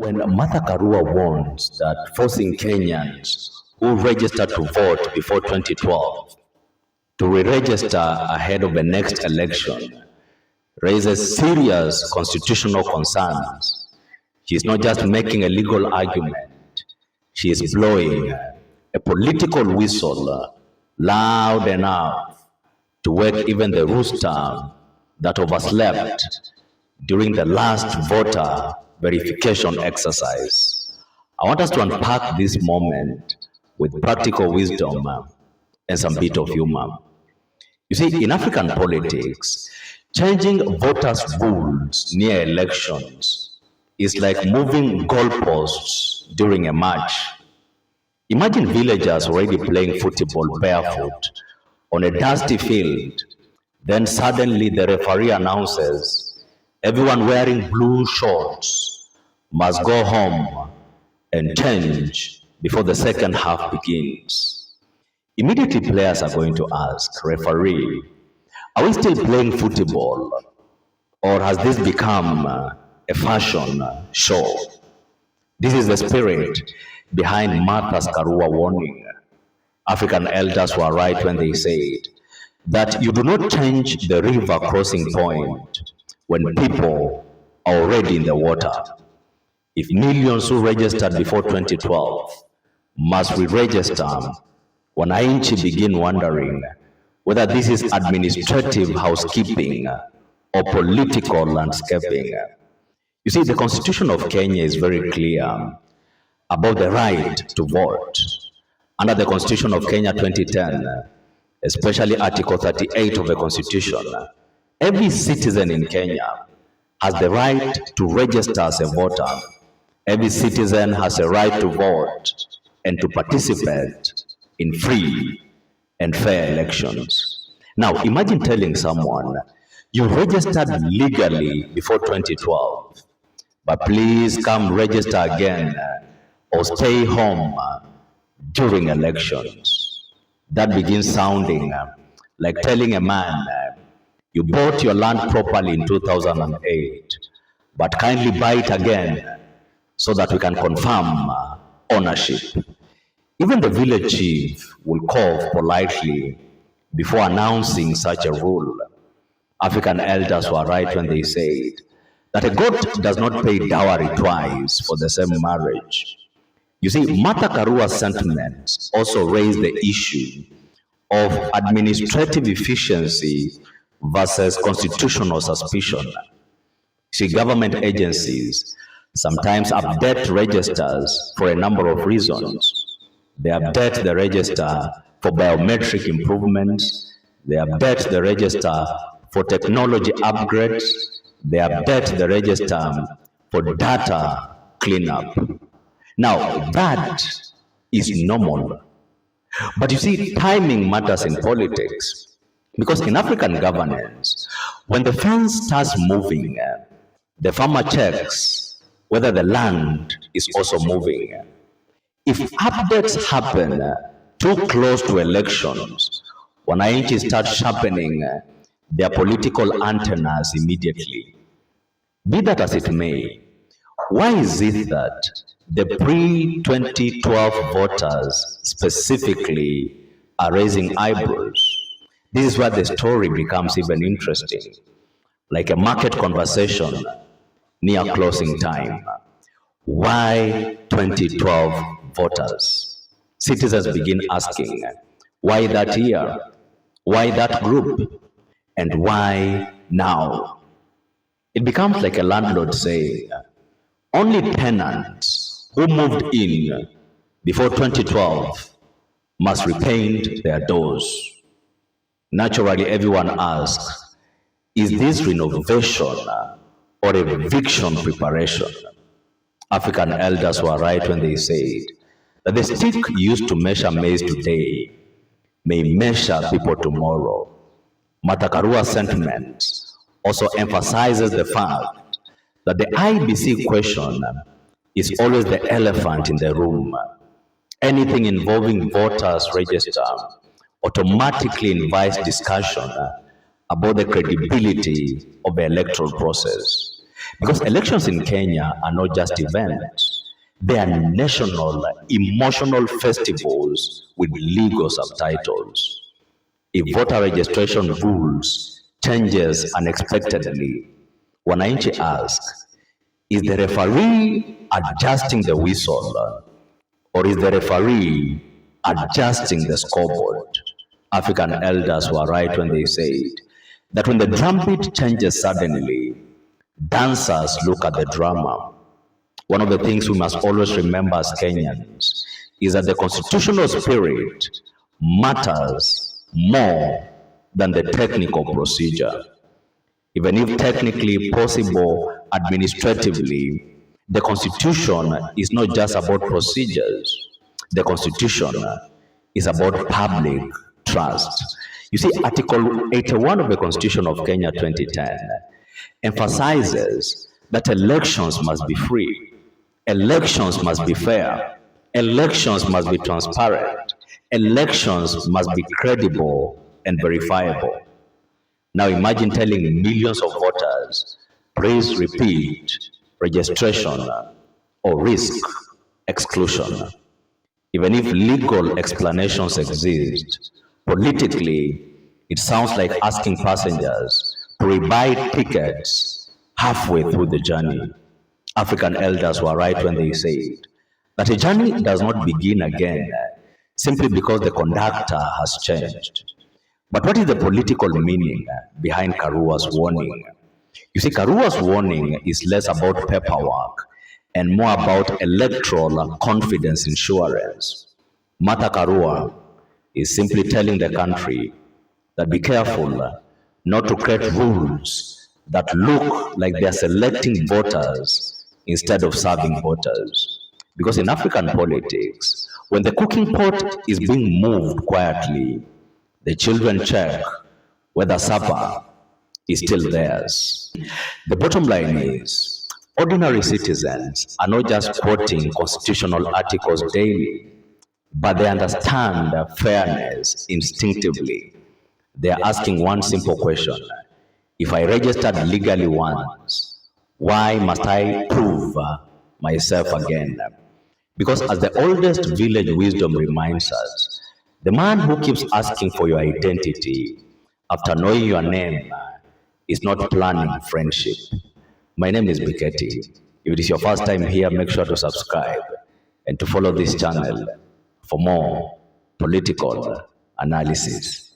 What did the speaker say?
When Martha Karua warns that forcing Kenyans who registered to vote before 2012 to re-register ahead of the next election raises serious constitutional concerns, she is not just making a legal argument, she is blowing a political whistle loud enough to wake even the rooster that overslept during the last voter verification exercise. I want us to unpack this moment with practical wisdom and some bit of humor. You see, in African politics, changing voters' rules near elections is like moving goalposts during a match. Imagine villagers already playing football barefoot on a dusty field. Then suddenly the referee announces, everyone wearing blue shorts must go home and change before the second half begins. Immediately players are going to ask, referee, are we still playing football, or has this become a fashion show? This is the spirit behind Martha Karua warning. African elders were right when they said that you do not change the river crossing point when people are already in the water. If millions who registered before 2012 must re-register, wananchi begin wondering whether this is administrative housekeeping or political landscaping. You see, the Constitution of Kenya is very clear about the right to vote. Under the Constitution of Kenya 2010, especially Article 38 of the Constitution, every citizen in Kenya has the right to register as a voter. Every citizen has a right to vote and to participate in free and fair elections. Now, imagine telling someone, you registered legally before 2012, but please come register again or stay home during elections. That begins sounding like telling a man, you bought your land properly in 2008, but kindly buy it again so that we can confirm ownership. Even the village chief will cough politely before announcing such a rule. African elders were right when they said that a goat does not pay dowry twice for the same marriage. You see, Martha Karua's sentiments also raise the issue of administrative efficiency versus constitutional suspicion. See, government agencies sometimes update registers for a number of reasons. They update the register for biometric improvements. They update the register for technology upgrades. They update the register for data cleanup. Now, that is normal. But you see, timing matters in politics. Because in African governance, when the fence starts moving, the farmer checks whether the land is also moving. If updates happen too close to elections, wananchi start sharpening their political antennas immediately. Be that as it may, why is it that the pre-2012 voters specifically are raising eyebrows? This is where the story becomes even interesting, like a market conversation near closing time. Why 2012 voters? Citizens begin asking, why that year? Why that group? And why now? It becomes like a landlord saying, only tenants who moved in before 2012 must repaint their doors. Naturally, everyone asks, is this renovation or eviction preparation? African elders were right when they said that the stick used to measure maize today may measure people tomorrow. Martha Karua's sentiments also emphasizes the fact that the IBC question is always the elephant in the room. Anything involving voters register automatically invites discussion about the credibility of the electoral process. Because elections in Kenya are not just events, they are national, emotional festivals with legal subtitles. If voter registration rules changes unexpectedly, wananchi ask, is the referee adjusting the whistle, or is the referee adjusting the scoreboard? African elders were right when they said that when the drumbeat changes suddenly, dancers look at the drummer. One of the things we must always remember as Kenyans is that the constitutional spirit matters more than the technical procedure. Even if technically possible administratively, the Constitution is not just about procedures. The Constitution is about public trust. You see, Article 81 of the Constitution of Kenya 2010 emphasizes that elections must be free, elections must be fair, elections must be transparent, elections must be credible and verifiable. Now imagine telling millions of voters, please repeat registration or risk exclusion. Even if legal explanations exist, politically, it sounds like asking passengers to rebuy tickets halfway through the journey. African elders were right when they said that a journey does not begin again simply because the conductor has changed. But what is the political meaning behind Karua's warning? You see, Karua's warning is less about paperwork and more about electoral confidence insurance. Martha Karua is simply telling the country that be careful not to create rules that look like they are selecting voters instead of serving voters. Because in African politics, when the cooking pot is being moved quietly, the children check whether supper is still theirs. The bottom line is, ordinary citizens are not just quoting constitutional articles daily, but they understand fairness instinctively. They are asking one simple question: if I registered legally once, why must I prove myself again? Because as the oldest village wisdom reminds us, the man who keeps asking for your identity after knowing your name is not planning friendship. My name is Biketi. If it is your first time here, make sure to subscribe and to follow this channel for more political analysis.